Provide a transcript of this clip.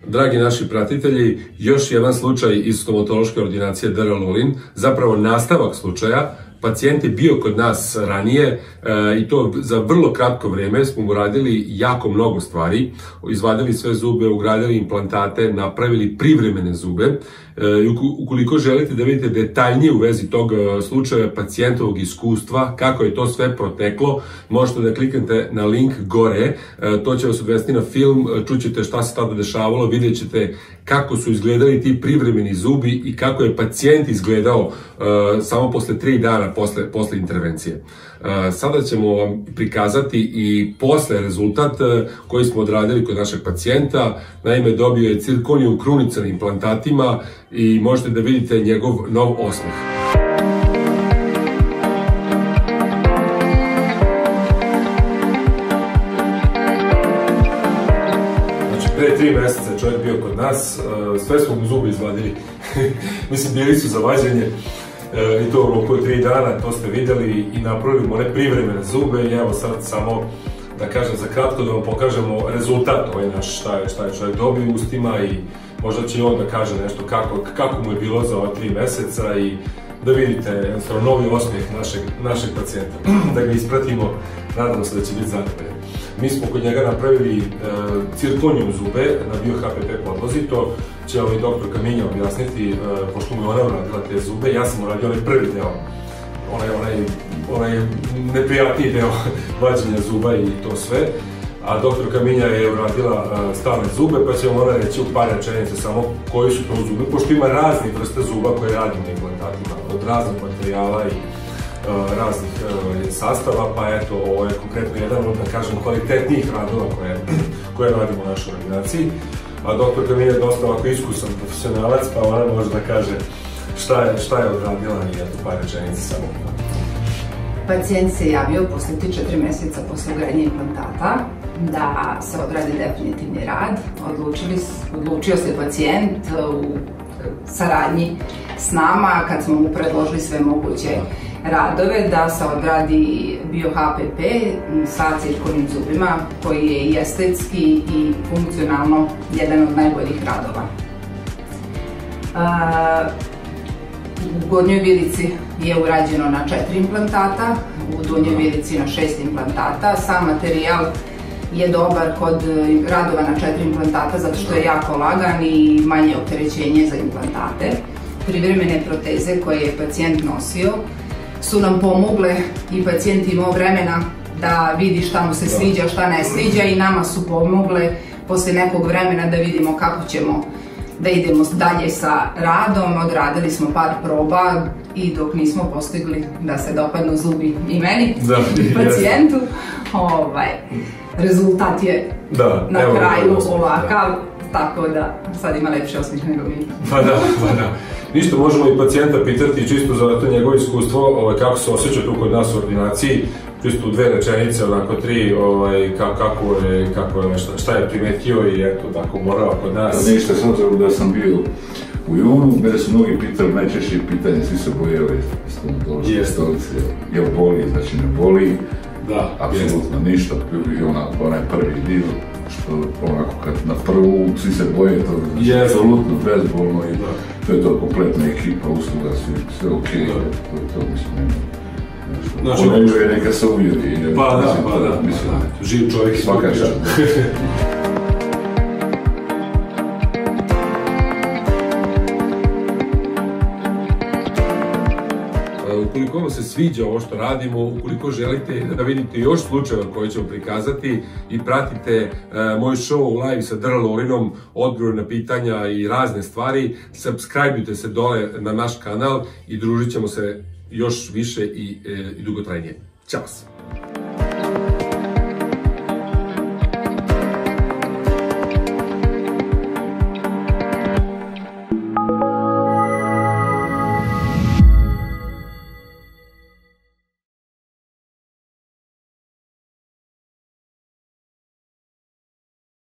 Dragi naši pratitelji, još jedan slučaj iz stomatološke ordinacije Dr. Lolin, zapravo nastavak slučaja. Pacijent je bio kod nas ranije i to za vrlo kratko vrijeme smo mu radili jako mnogo stvari. Izvadili sve zube, ugradili implantate, napravili privremene zube. Ukoliko želite da vidite detaljnije u vezi tog slučaja, pacijentovog iskustva, kako je to sve proteklo, možete da kliknete na link gore. To će vas odvesti na film, čućete šta se tada dešavalo, vidjet ćete kako su izgledali ti privremeni zubi i kako je pacijent izgledao samo posle 3 dana posle intervencije. Sada ćemo vam prikazati i posle rezultat koji smo odradili kod našeg pacijenta. Naime, dobio je cirkonijum krunica na implantatima i možete da vidite njegov nov osmeh. Pre 3 meseca je čovjek bio kod nas, sve smo mu zube izvadili, mislim bili su za vađenje i to oko 3 dana, to ste vidjeli i napravili mu one privremene zube i evo sad samo da kažem za kratko da vam pokažemo rezultat ovaj naš šta je čovjek dobio u ustima i možda će i on da kaže nešto kako mu je bilo za ova 3 meseca i da vidite jednostavno novi osmijeh našeg pacijenta, da ga ispratimo, nadamo se da će biti zadovoljan. Mi smo kod njega napravili cirkonijum zube na bio-HPP podlozi, to će vam i doktor Kaminja objasniti, pošto mu je ona uradila te zube. Ja sam uradio onaj prvi deo, onaj neprijatniji deo vađenja zuba i to sve, a doktor Kaminja je uradila stalne zube, pa će vam ona reći u par rečenica samo koji su to zube, pošto ima raznih vrsta zuba koje radimo na implantatima, od raznih materijala i raznih sastava, pa eto, ovo je konkretno jedan od, da kažem, kvalitetnijih radova koje radimo u našoj ordinaciji. A doktor Kamilja je dosta ovako iskusan profesionalac, pa ona može da kaže šta je odradila i eto, par rečenica samo. Pacijent se javio posle 3-4 meseca posle ugradnje implantata da se odradi definitivni rad. Odlučio se pacijent u saradnji s nama, kad smo mu predložili sve moguće radove, da se odradi bio-HPP sa cirkonijum zubima, koji je i estetski i funkcionalno jedan od najboljih radova. U Gornjoj Vilici je urađeno na 4 implantata, u Donjoj Vilici na 6 implantata. Sam materijal je dobar kod radova na 4 implantata zato što je jako lagan i manje opterećenje za implantate. Privremene proteze koje je pacijent nosio su nam pomogle i pacijent imao vremena da vidi šta mu se sviđa, šta ne sviđa i nama su pomogle posle nekog vremena da vidimo kako ćemo da idemo dalje sa radom. Odradili smo par proba i dok nismo postigli da se dopadnu zubi i meni i pacijentu, rezultat je na kraju ovakav, tako da sad ima lepši osmijeh nego mi. Pa da. Ništa, možemo i pacijenta pitati čisto za to njegovo iskustvo, kako se osjeća tu kod nas u ordinaciji, čisto u 2 rečenice, onako 3, kako je, šta je primetio i eto, tako morao kod nas. Ništa, s obzirom da sam bio u junu, mene su mnogi pitali, najčešće pitanje, svi se boje ove stomatološke stolice, jel boli, znači ne boli, apsolutno ništa, i onaj prvi dio, što onako kad na prvu svi se boje, to je apsolutno bezbolno i to je to kompletna ekipa, usluga, sve okej, to mislim nema. Ono je neka se uvjeri. Pa da, živ čovjek svaka čast. Ukoliko vam se sviđa ovo što radimo, ukoliko želite da vidite još slučajeva koje ćemo prikazati i pratite moj show live sa Dr. Lolinom, odgovor na pitanja i razne stvari, subscribeujte se dole na naš kanal i družit ćemo se još više i dugotrajnije. Ćao se!